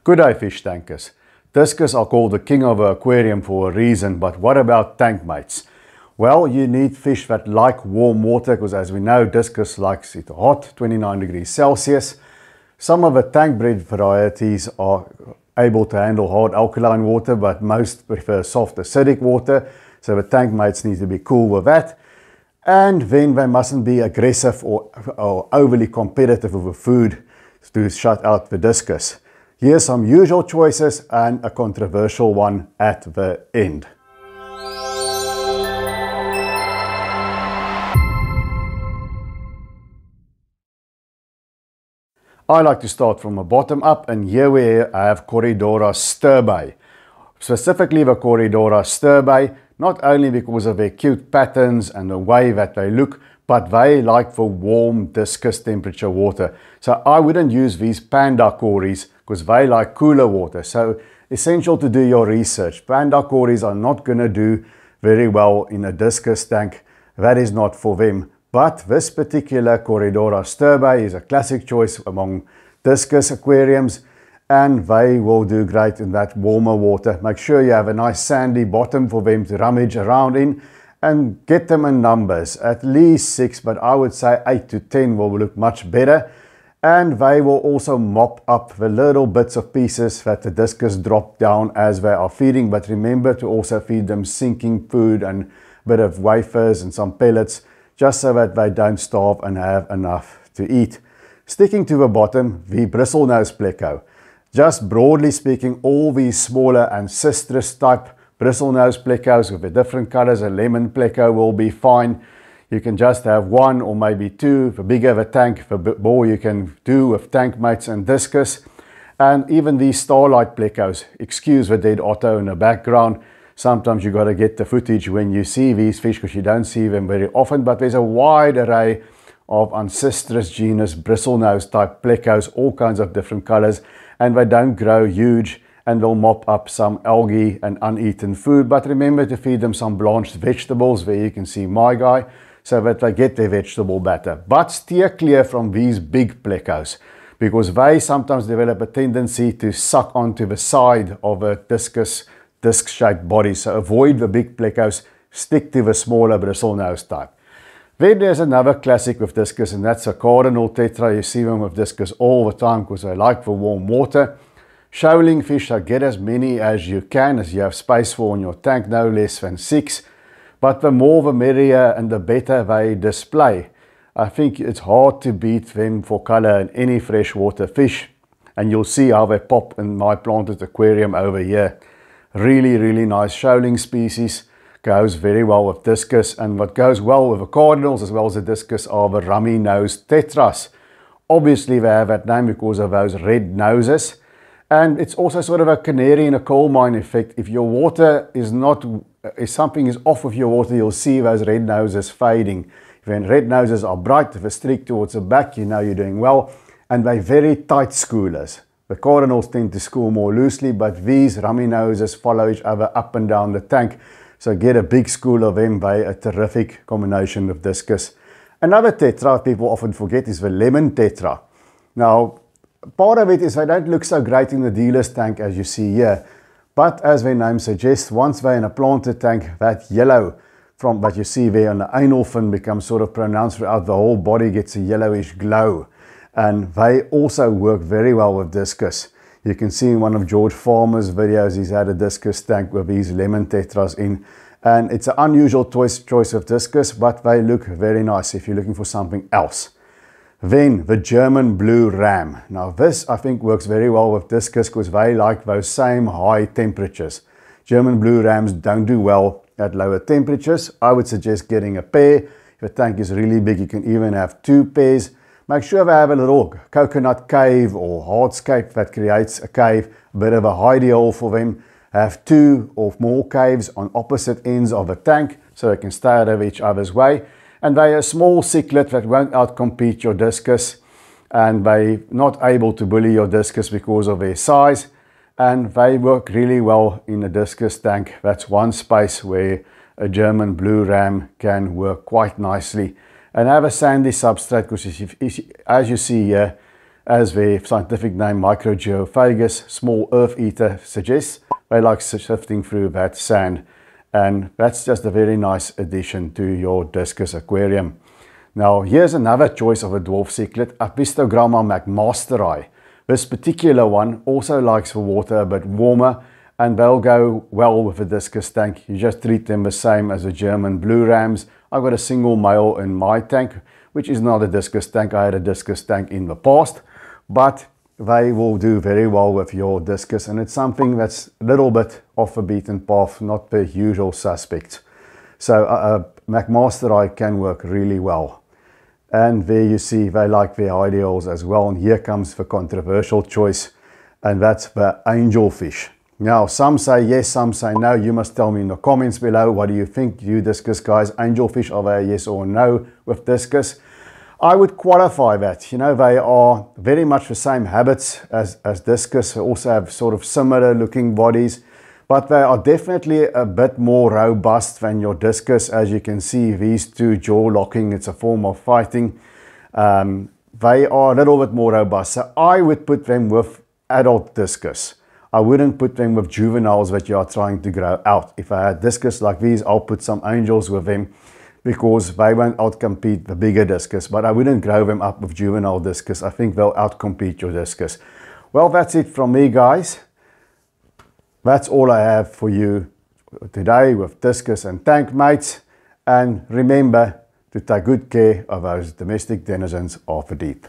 Good day, fish tankers. Discus are called the king of the aquarium for a reason, but what about tank mates? Well, you need fish that like warm water because, as we know, discus likes it hot, 29 degrees Celsius. Some of the tank bred varieties are able to handle hard alkaline water, but most prefer soft acidic water, so the tank mates need to be cool with that. And then they mustn't be aggressive or overly competitive with the food to shut out the discus. Here's some usual choices and a controversial one at the end. I like to start from the bottom up, and here we have Corydoras stirbai. Specifically the Corydoras stirbai, not only because of their cute patterns and the way that they look, but they like the warm discus temperature water. So I wouldn't use these panda cories because they like cooler water. So essential to do your research. Panda cories are not going to do very well in a discus tank. That is not for them. But this particular Corydoras stirbai is a classic choice among discus aquariums, and they will do great in that warmer water. Make sure you have a nice sandy bottom for them to rummage around in, and get them in numbers, at least 6, but I would say 8 to 10 will look much better. And they will also mop up the little bits of pieces that the discus drop down as they are feeding. But remember to also feed them sinking food and a bit of wafers and some pellets, just so that they don't starve and have enough to eat. Sticking to the bottom, the bristlenose pleco. Just broadly speaking, all these smaller ancestris type bristlenose plecos with the different colors, a lemon pleco will be fine. You can just have 1 or maybe 2. The bigger the tank, the more you can do with tank mates and discus. And even these starlight plecos, excuse the dead otto in the background. Sometimes you got to get the footage when you see these fish because you don't see them very often, but there's a wide array of ancestris genus bristlenose type plecos, all kinds of different colors, and they don't grow huge and they'll mop up some algae and uneaten food. But remember to feed them some blanched vegetables, where you can see my guy, so that they get their vegetable batter. But steer clear from these big plecos because they sometimes develop a tendency to suck onto the side of a disc-shaped body. So avoid the big plecos, stick to the smaller bristlenose type. Then there's another classic with discus, and that's a cardinal tetra. You see them with discus all the time because they like the warm water. Shoaling fish, so get as many as you can, as you have space for in your tank, no less than 6. But the more the merrier and the better they display. I think it's hard to beat them for color in any freshwater fish. And you'll see how they pop in my planted aquarium over here. Really, really nice shoaling species. Goes very well with discus. And what goes well with the cardinals as well as the discus are the rummy-nosed tetras. Obviously they have that name because of those red noses. And it's also sort of a canary in a coal mine effect. If your water is not, if something is off with your water, you'll see those red noses fading. When red noses are bright, if a streak towards the back, you know you're doing well. And they're very tight schoolers. The cardinals tend to school more loosely, but these rummy noses follow each other up and down the tank. So get a big school of them by a terrific combination with discus. Another tetra people often forget is the lemon tetra. Now, part of it is they don't look so great in the dealer's tank as you see here. But as their name suggests, once they're in a planted tank, that yellow from what you see there on the anal fin becomes sort of pronounced throughout the whole body, gets a yellowish glow. And they also work very well with discus. You can see in one of George Farmer's videos, he's had a discus tank with these lemon tetras in. And it's an unusual choice of discus, but they look very nice if you're looking for something else. Then the German blue ram. Now this I think works very well with discus because they like those same high temperatures. German blue rams don't do well at lower temperatures. I would suggest getting a pair. If the tank is really big, you can even have 2 pairs. Make sure they have a little coconut cave or hardscape that creates a cave, a bit of a hidey hole for them. Have 2 or more caves on opposite ends of the tank so they can stay out of each other's way. And they're a small cichlid that won't outcompete your discus, and they're not able to bully your discus because of their size, and they work really well in a discus tank. That's one space where a German blue ram can work quite nicely. And have a sandy substrate because as you see here, as their scientific name Microgeophagus, small earth eater, suggests. They like sifting through that sand, and that's just a very nice addition to your discus aquarium. Now here's another choice of a dwarf cichlid, Apistogramma mcmasteri. This particular one also likes the water a bit warmer, and they'll go well with a discus tank. You just treat them the same as the German blue rams. I've got a single male in my tank, which is not a discus tank. I had a discus tank in the past, but they will do very well with your discus, and it's something that's a little bit off the beaten path, not the usual suspects. So mcmasteri can work really well. And there you see they like their ideals as well. And here comes the controversial choice, and that's the angelfish. Now some say yes, some say no. You must tell me in the comments below, what do you think, you discus guys? Angelfish, are they a yes or no with discus? I would qualify that. You know, they are very much the same habits as discus. They also have sort of similar looking bodies, but they are definitely a bit more robust than your discus. As you can see, these two jaw locking, it's a form of fighting. They are a little bit more robust. So I would put them with adult discus. I wouldn't put them with juveniles that you are trying to grow out. If I had discus like these, I'll put some angels with them, because they won't outcompete the bigger discus, but I wouldn't grow them up with juvenile discus. I think they'll outcompete your discus. Well, that's it from me, guys. That's all I have for you today with discus and tank mates. And remember to take good care of those domestic denizens of the deep.